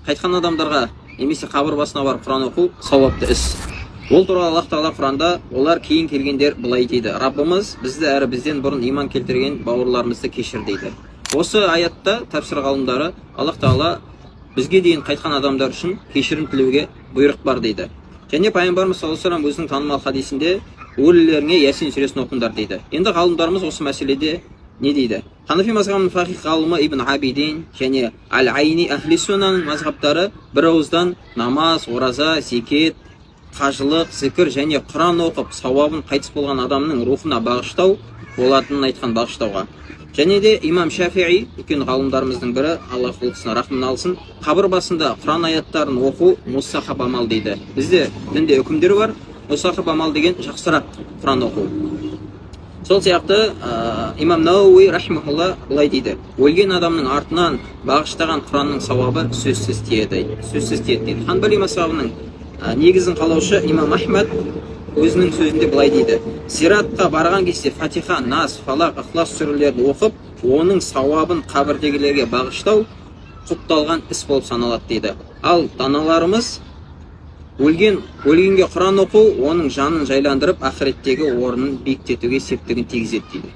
қайтқан адамдарға немесе қабір басына барып Құран оқу сауапты іс. Ол туралы Аллах Тағала Құранда олар кейін келгендер былай дейді: Раббымыз бізді әрі бізден бұрын иман келтірген бауырларымызды кешір дейді. Осы аятта тәпсір ғалымдары Аллах Тағала бізге дейін қайтқан адамдар үшін кешірім тілеуге бұйрық бар дейді. Және пайғамбарымыз саллаллаху алейхи вассалам өзінің танымал хадисінде өлілеріңе Ясин сүресін оқыңдар дейді. Енді ғалымдарымыз осы мәселеде не дейді? Ханафи мазхабының фақих ғалымы Ибн Абидин және Ал-Айни Ахли Суннаның мазхабтары бір ауыздан намаз, ораза, зекет, қажылық, зікір және Құран оқып сауабын қайтыс болған адамның рухына бағыштау болатынын айтқан бағыштауға. Және де имам Шафиғи, үлкен ғалымдарымыздың бірі, Аллах олқысына рахмын алсын, қабір басында Құран аяттарын оқу мустахаб амал дейді. Бізде дінде үкімдер бар, мустахаб амал деген жақсырақ Құран оқу. Сол сияқты имам Науи рахимахулла былай дейді: өлген адамның артынан бағыштаған Құранның сауабы сөзсіз тиеді дейді. Ханбали мазхабының негізін қалаушы имам Ахмад өзінің сөзінде былай дейді: зиратқа барған кезде Фатиха, Нас, Фалақ, Ихлас сүрелерін оқып, оның сауабын қабірдегілерге бағыштау құпталған іс болып саналады дейді. Ал даналарымыз өлгенге Құран оқу оның жанын жайландырып, ақыреттегі орнын биіктетуге септігін тигізеді дейді.